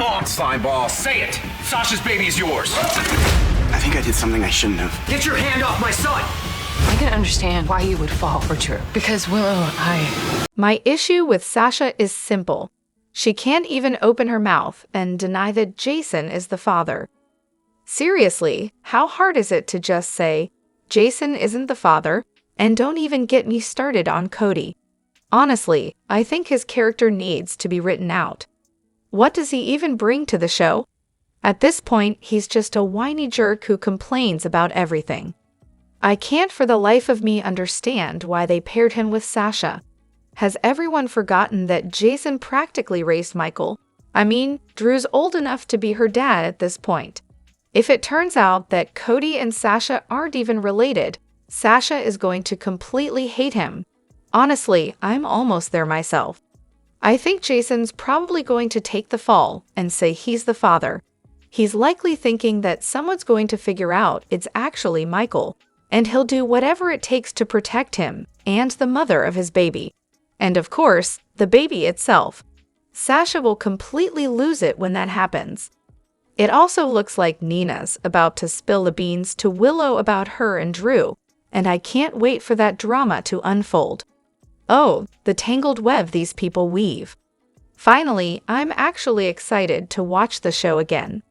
on, slimeball, say it. Sasha's baby is yours. I think I did something I shouldn't have. Get your hand off my son. I can understand why you would fall for Drew. Because Willow, My issue with Sasha is simple. She can't even open her mouth and deny that Jason is the father. Seriously, how hard is it to just say, Jason isn't the father, and don't even get me started on Cody? Honestly, I think his character needs to be written out. What does he even bring to the show? At this point, he's just a whiny jerk who complains about everything. I can't for the life of me understand why they paired him with Sasha. Has everyone forgotten that Jason practically raised Micheal? I mean, Drew's old enough to be her dad at this point. If it turns out that Cody and Sasha aren't even related, Sasha is going to completely hate him. Honestly, I'm almost there myself. I think Jason's probably going to take the fall and say he's the father. He's likely thinking that someone's going to figure out it's actually Micheal, and he'll do whatever it takes to protect him and the mother of his baby. And of course, the baby itself. Sasha will completely lose it when that happens. It also looks like Nina's about to spill the beans to Willow about her and Drew, and I can't wait for that drama to unfold. Oh, the tangled web these people weave. Finally, I'm actually excited to watch the show again.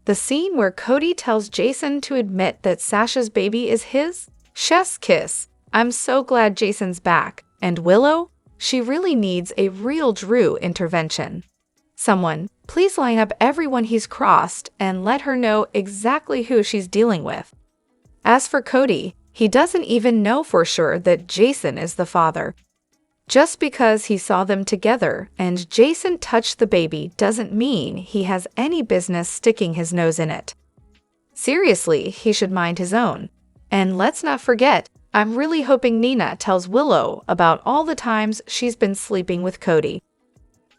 The scene where Cody tells Jason to admit that Sasha's baby is his? Chef's kiss. I'm so glad Jason's back. And Willow? She really needs a real Drew intervention. Someone, please line up everyone he's crossed and let her know exactly who she's dealing with. As for Cody, he doesn't even know for sure that Jason is the father. Just because he saw them together and Jason touched the baby doesn't mean he has any business sticking his nose in it. Seriously, he should mind his own. And let's not forget, I'm really hoping Nina tells Willow about all the times she's been sleeping with Cody.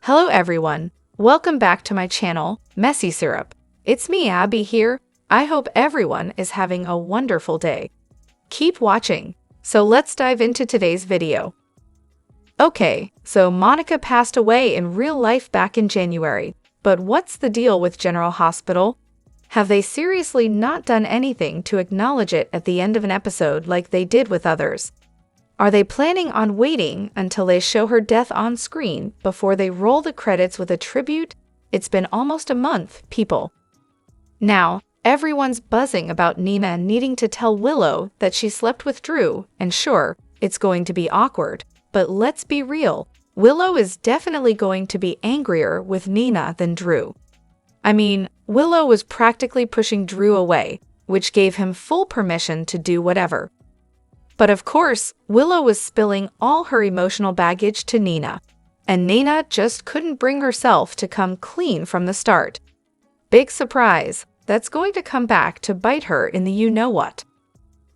Hello everyone, welcome back to my channel, Messy Syrup. It's me, Abby here. I hope everyone is having a wonderful day. Keep watching. So let's dive into today's video. Okay, so Monica passed away in real life back in January, but what's the deal with General Hospital? Have they seriously not done anything to acknowledge it at the end of an episode like they did with others? Are they planning on waiting until they show her death on screen before they roll the credits with a tribute? It's been almost a month, people. Now, everyone's buzzing about Nina needing to tell Willow that she slept with Drew, and sure, it's going to be awkward, but let's be real, Willow is definitely going to be angrier with Nina than Drew. I mean, Willow was practically pushing Drew away, which gave him full permission to do whatever. But of course, Willow was spilling all her emotional baggage to Nina, and Nina just couldn't bring herself to come clean from the start. Big surprise, that's going to come back to bite her in the you-know-what.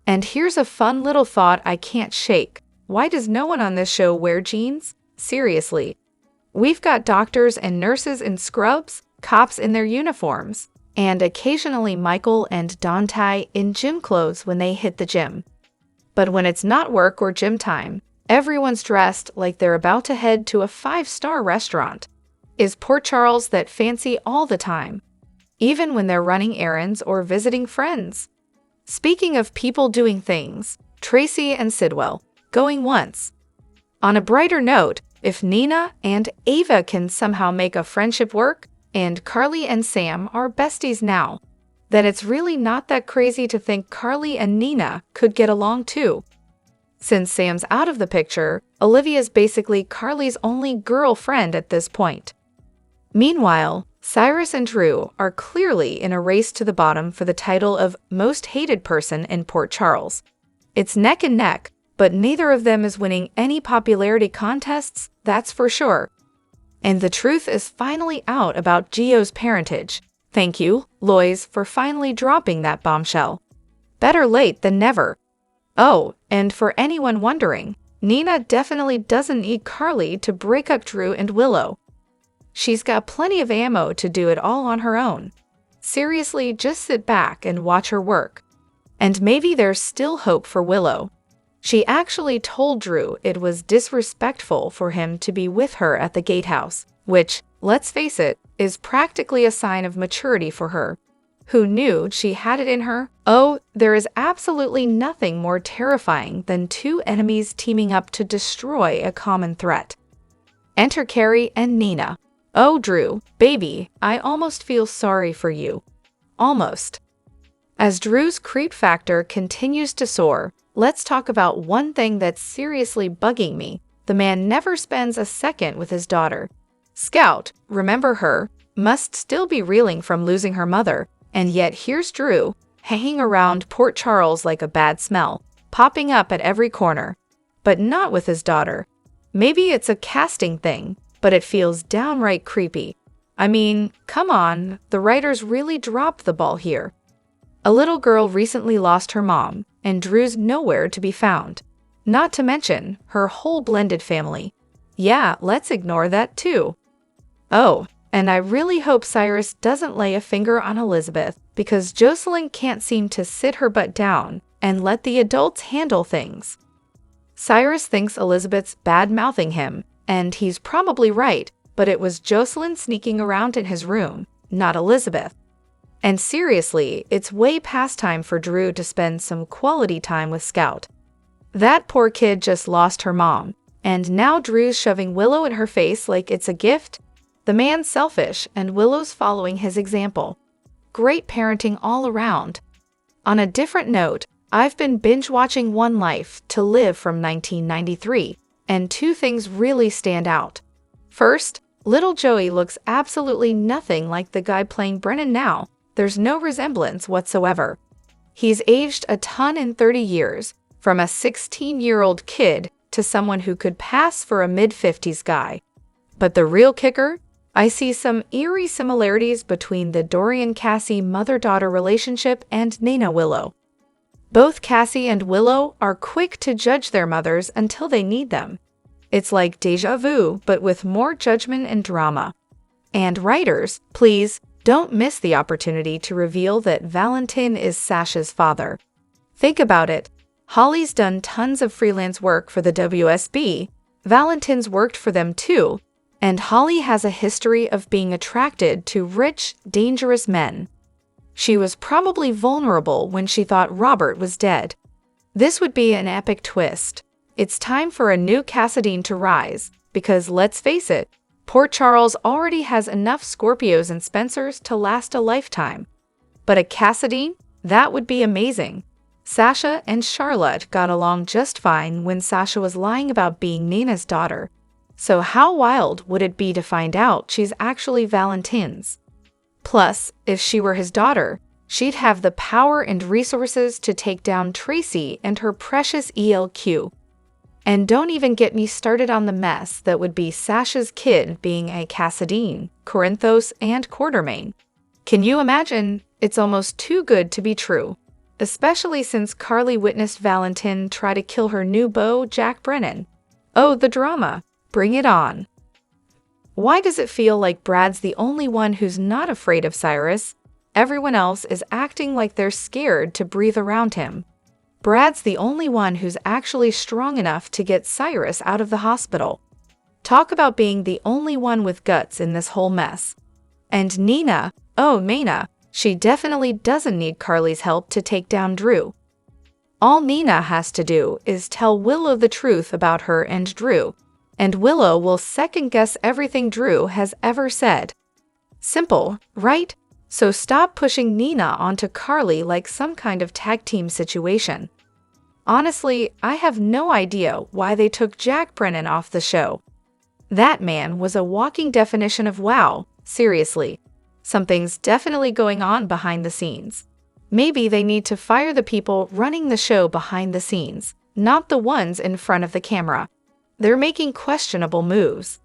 And here's a fun little thought I can't shake. Why does no one on this show wear jeans? Seriously. We've got doctors and nurses in scrubs, cops in their uniforms, and occasionally Micheal and Dante in gym clothes when they hit the gym. But when it's not work or gym time, everyone's dressed like they're about to head to a 5-star restaurant. Is Port Charles that fancy all the time? Even when they're running errands or visiting friends? Speaking of people doing things, Tracy and Sidwell, going once. On a brighter note, if Nina and Ava can somehow make a friendship work, and Carly and Sam are besties now, then it's really not that crazy to think Carly and Nina could get along too. Since Sam's out of the picture, Olivia's basically Carly's only girlfriend at this point. Meanwhile, Cyrus and Drew are clearly in a race to the bottom for the title of most hated person in Port Charles. It's neck and neck, but neither of them is winning any popularity contests, that's for sure. And the truth is finally out about Gio's parentage. Thank you, Lois, for finally dropping that bombshell. Better late than never. Oh, and for anyone wondering, Nina definitely doesn't need Carly to break up Drew and Willow. She's got plenty of ammo to do it all on her own. Seriously, just sit back and watch her work. And maybe there's still hope for Willow. She actually told Drew it was disrespectful for him to be with her at the gatehouse, which, let's face it, is practically a sign of maturity for her. Who knew she had it in her? Oh, there is absolutely nothing more terrifying than two enemies teaming up to destroy a common threat. Enter Carrie and Nina. Oh, Drew, baby, I almost feel sorry for you. Almost. As Drew's creep factor continues to soar, let's talk about one thing that's seriously bugging me. The man never spends a second with his daughter. Scout, remember her, must still be reeling from losing her mother, and yet here's Drew, hanging around Port Charles like a bad smell, popping up at every corner. But not with his daughter. Maybe it's a casting thing, but it feels downright creepy. I mean, come on, the writers really dropped the ball here. A little girl recently lost her mom, and Drew's nowhere to be found. Not to mention her whole blended family. Yeah, let's ignore that too. Oh, and I really hope Cyrus doesn't lay a finger on Elizabeth, because Jocelyn can't seem to sit her butt down and let the adults handle things. Cyrus thinks Elizabeth's bad-mouthing him, and he's probably right, but it was Jocelyn sneaking around in his room, not Elizabeth. And seriously, it's way past time for Drew to spend some quality time with Scout. That poor kid just lost her mom, and now Drew's shoving Willow in her face like it's a gift. The man's selfish, and Willow's following his example. Great parenting all around. On a different note, I've been binge-watching One Life to Live from 1993, and two things really stand out. First, little Joey looks absolutely nothing like the guy playing Brennan now. There's no resemblance whatsoever. He's aged a ton in 30 years, from a 16-year-old kid to someone who could pass for a mid-50s guy. But the real kicker? I see some eerie similarities between the Dorian-Cassie mother-daughter relationship and Nina Willow. Both Cassie and Willow are quick to judge their mothers until they need them. It's like déjà vu, but with more judgment and drama. And writers, please, don't miss the opportunity to reveal that Valentin is Sasha's father. Think about it. Holly's done tons of freelance work for the WSB. Valentin's worked for them too. And Holly has a history of being attracted to rich, dangerous men. She was probably vulnerable when she thought Robert was dead. This would be an epic twist. It's time for a new Cassadine to rise, because let's face it, Port Charles already has enough Scorpios and Spencers to last a lifetime. But a Cassadine? That would be amazing. Sasha and Charlotte got along just fine when Sasha was lying about being Nina's daughter. So how wild would it be to find out she's actually Valentin's? Plus, if she were his daughter, she'd have the power and resources to take down Tracy and her precious ELQ. And don't even get me started on the mess that would be Sasha's kid being a Cassadine, Corinthos, and Quartermain. Can you imagine? It's almost too good to be true. Especially since Carly witnessed Valentin try to kill her new beau, Jack Brennan. Oh, the drama. Bring it on. Why does it feel like Brad's the only one who's not afraid of Cyrus? Everyone else is acting like they're scared to breathe around him. Brad's the only one who's actually strong enough to get Cyrus out of the hospital. Talk about being the only one with guts in this whole mess. And Nina, oh Maina, she definitely doesn't need Carly's help to take down Drew. All Nina has to do is tell Willow the truth about her and Drew, and Willow will second-guess everything Drew has ever said. Simple, right? So stop pushing Nina onto Carly like some kind of tag team situation. Honestly, I have no idea why they took Jack Brennan off the show. That man was a walking definition of wow, seriously. Something's definitely going on behind the scenes. Maybe they need to fire the people running the show behind the scenes, not the ones in front of the camera. They're making questionable moves.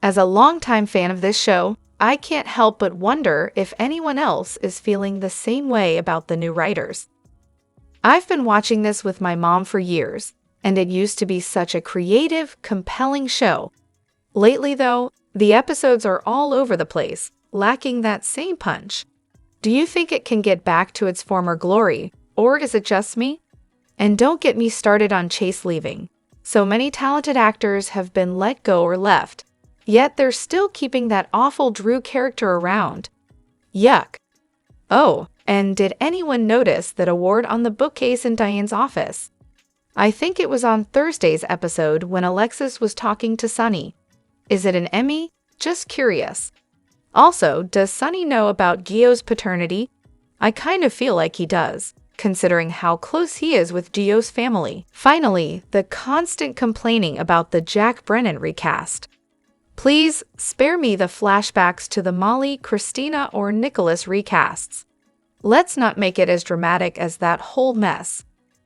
As a longtime fan of this show, I can't help but wonder if anyone else is feeling the same way about the new writers. I've been watching this with my mom for years, and it used to be such a creative, compelling show. Lately, though, the episodes are all over the place, lacking that same punch. Do you think it can get back to its former glory, or is it just me? And don't get me started on Chase leaving. So many talented actors have been let go or left, Yet they're still keeping that awful Drew character around. Yuck. Oh, and did anyone notice that award on the bookcase in Diane's office? I think it was on Thursday's episode when Alexis was talking to Sunny. Is it an Emmy? Just curious. Also, does Sunny know about Gio's paternity? I kind of feel like he does, considering how close he is with Gio's family. Finally, the constant complaining about the Jack Brennan recast. Please spare me the flashbacks to the Molly, Christina, or Nicholas recasts. Let's not make it as dramatic as that whole mess.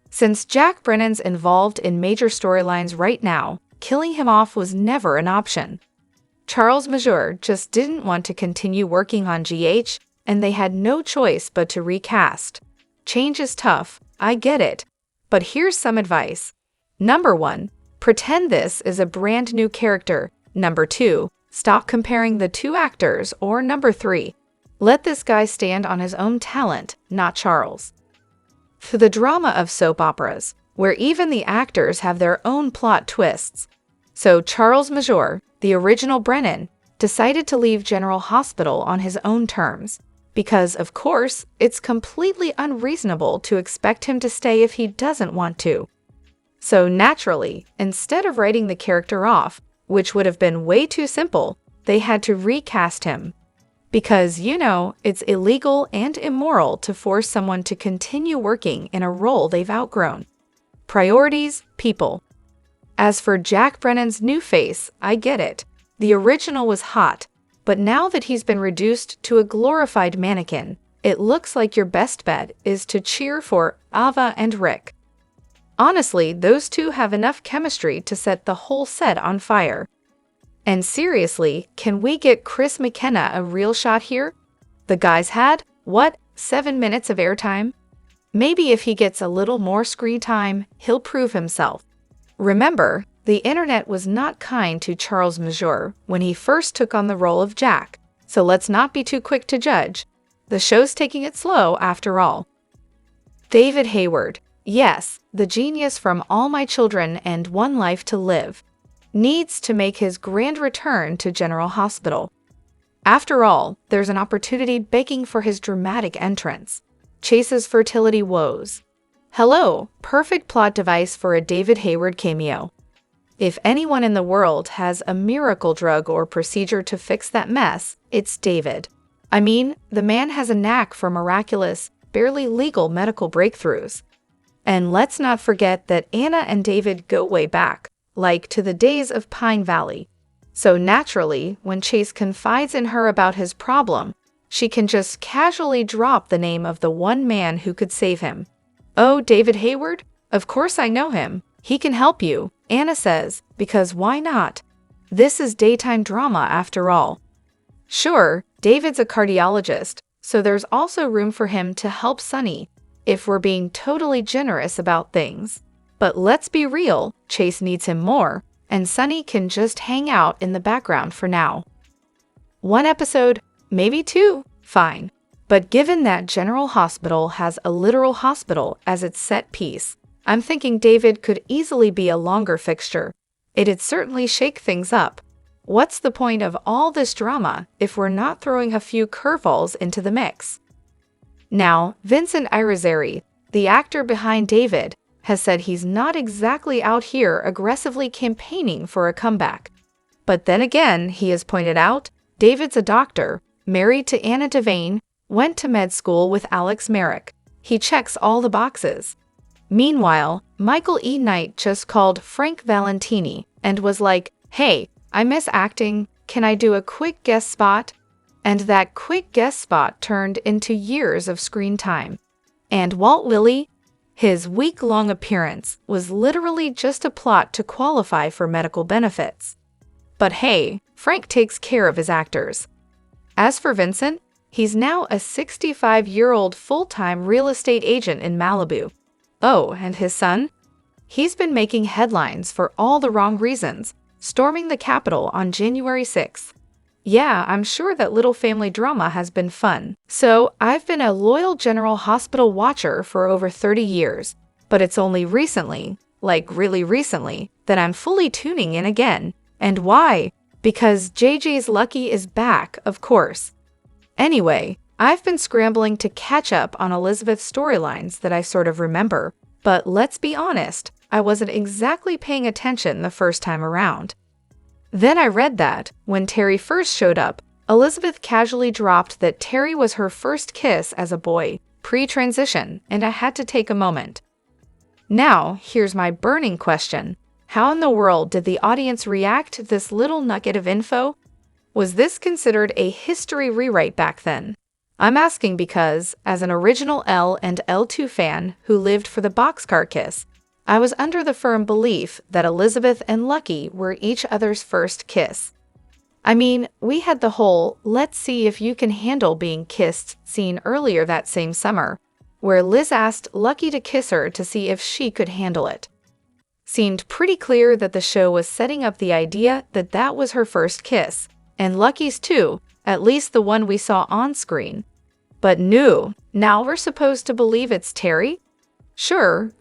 Since Jack Brennan's involved in major storylines right now, killing him off was never an option. Charles Major just didn't want to continue working on GH, and they had no choice but to recast. Change is tough, I get it. But here's some advice. Number 1, pretend this is a brand new character. Number 2, stop comparing the two actors. Or number 3, let this guy stand on his own talent, not Charles. For the drama of soap operas, where even the actors have their own plot twists. So Charles Major, the original Brennan, decided to leave General Hospital on his own terms. Because, of course, it's completely unreasonable to expect him to stay if he doesn't want to. So naturally, instead of writing the character off, which would have been way too simple, they had to recast him. Because, it's illegal and immoral to force someone to continue working in a role they've outgrown. Priorities, people. As for Jack Brennan's new face, I get it. The original was hot, but now that he's been reduced to a glorified mannequin, it looks like your best bet is to cheer for Ava and Rick. Honestly, those two have enough chemistry to set the whole set on fire. And seriously, can we get Chris McKenna a real shot here? The guy's had, 7 minutes of airtime? Maybe if he gets a little more screen time, he'll prove himself. Remember, the internet was not kind to Charles Major when he first took on the role of Jack, so let's not be too quick to judge. The show's taking it slow after all. David Hayward, yes, the genius from All My Children and One Life to Live, needs to make his grand return to General Hospital. After all, there's an opportunity begging for his dramatic entrance. Chase's fertility woes. Hello, perfect plot device for a David Hayward cameo. If anyone in the world has a miracle drug or procedure to fix that mess, it's David. I mean, the man has a knack for miraculous, barely legal medical breakthroughs. And let's not forget that Anna and David go way back, like to the days of Pine Valley. So naturally, when Chase confides in her about his problem, she can just casually drop the name of the one man who could save him. Oh, David Hayward? Of course I know him. He can help you, Anna says, because why not? This is daytime drama after all. Sure, David's a cardiologist, so there's also room for him to help Sunny, if we're being totally generous about things. But let's be real, Chase needs him more, and Sunny can just hang out in the background for now. 1 episode, maybe 2, fine. But given that General Hospital has a literal hospital as its set piece, I'm thinking David could easily be a longer fixture. It'd certainly shake things up. What's the point of all this drama if we're not throwing a few curveballs into the mix? Now, Vincent Irizarry, the actor behind David, has said he's not exactly out here aggressively campaigning for a comeback. But then again, he has pointed out, David's a doctor, married to Anna Devane, went to med school with Alex Merrick. He checks all the boxes. Meanwhile, Michael E. Knight just called Frank Valentini and was like, hey, I miss acting, can I do a quick guest spot? And that quick guest spot turned into years of screen time. And Walt Willey? His week-long appearance was literally just a plot to qualify for medical benefits. But hey, Frank takes care of his actors. As for Vincent, he's now a 65-year-old full-time real estate agent in Malibu. Oh, and his son? He's been making headlines for all the wrong reasons, storming the Capitol on January 6th. Yeah, I'm sure that little family drama has been fun. So, I've been a loyal General Hospital watcher for over 30 years, but it's only recently, like really recently, that I'm fully tuning in again. And why? Because JJ's Lucky is back, of course. Anyway, I've been scrambling to catch up on Elizabeth's storylines that I sort of remember, but let's be honest, I wasn't exactly paying attention the first time around. Then I read that, when Terry first showed up, Elizabeth casually dropped that Terry was her first kiss as a boy, pre-transition, and I had to take a moment. Now, here's my burning question. How in the world did the audience react to this little nugget of info? Was this considered a history rewrite back then? I'm asking because, as an original L and L2 fan who lived for the boxcar kiss, I was under the firm belief that Elizabeth and Lucky were each other's first kiss. I mean, we had the whole "let's see if you can handle being kissed" scene earlier that same summer, where Liz asked Lucky to kiss her to see if she could handle it. Seemed pretty clear that the show was setting up the idea that that was her first kiss, and Lucky's too, at least the one we saw on screen. But no, now we're supposed to believe it's Terry? Sure,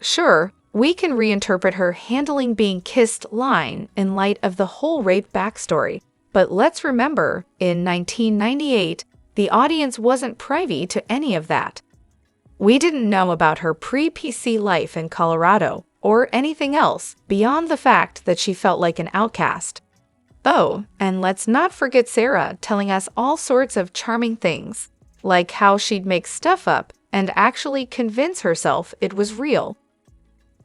we can reinterpret her handling being kissed line in light of the whole rape backstory. But let's remember, in 1998, the audience wasn't privy to any of that. We didn't know about her pre-PC life in Colorado, or anything else beyond the fact that she felt like an outcast. Oh, and let's not forget Sarah telling us all sorts of charming things, like how she'd make stuff up and actually convince herself it was real.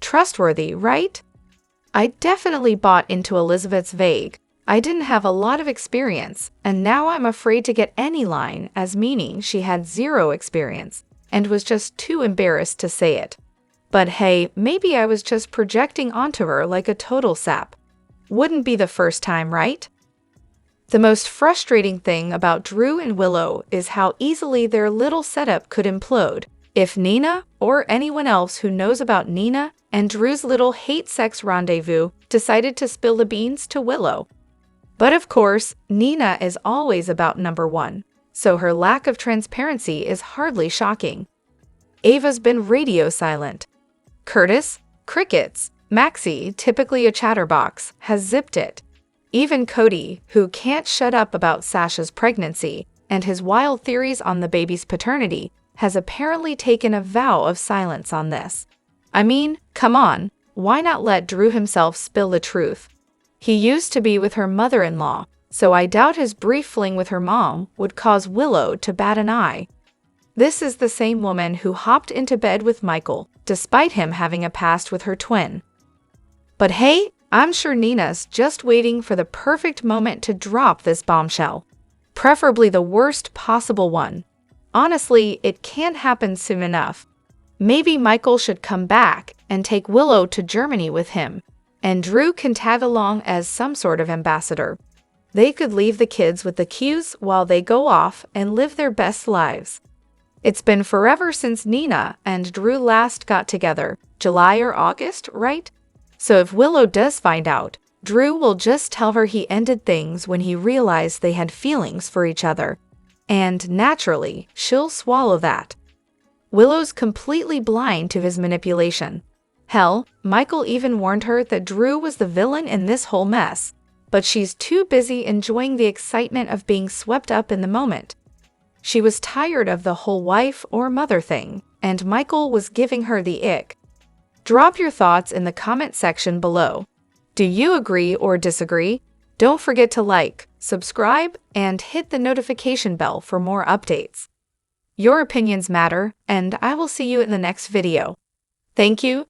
Trustworthy, right? I definitely bought into Elizabeth's vague, "I didn't have a lot of experience, and now I'm afraid to get any" line as meaning she had zero experience and was just too embarrassed to say it. But hey, maybe I was just projecting onto her like a total sap. Wouldn't be the first time, right? The most frustrating thing about Drew and Willow is how easily their little setup could implode if Nina, or anyone else who knows about Nina and Drew's little hate-sex rendezvous, decided to spill the beans to Willow. But of course, Nina is always about number one, so her lack of transparency is hardly shocking. Ava's been radio silent. Curtis, crickets. Maxie, typically a chatterbox, has zipped it. Even Cody, who can't shut up about Sasha's pregnancy and his wild theories on the baby's paternity, has apparently taken a vow of silence on this. I mean, come on, why not let Drew himself spill the truth? He used to be with her mother-in-law, so I doubt his brief fling with her mom would cause Willow to bat an eye. This is the same woman who hopped into bed with Michael, despite him having a past with her twin. But hey, I'm sure Nina's just waiting for the perfect moment to drop this bombshell. Preferably the worst possible one. Honestly, it can't happen soon enough. Maybe Michael should come back and take Willow to Germany with him, and Drew can tag along as some sort of ambassador. They could leave the kids with the cues while they go off and live their best lives. It's been forever since Nina and Drew last got together, July or August, right? So if Willow does find out, Drew will just tell her he ended things when he realized they had feelings for each other. And naturally, she'll swallow that. Willow's completely blind to his manipulation. Hell, Michael even warned her that Drew was the villain in this whole mess, but she's too busy enjoying the excitement of being swept up in the moment. She was tired of the whole wife or mother thing, and Michael was giving her the ick. Drop your thoughts in the comment section below. Do you agree or disagree? Don't forget to like, subscribe, and hit the notification bell for more updates. Your opinions matter, and I will see you in the next video. Thank you.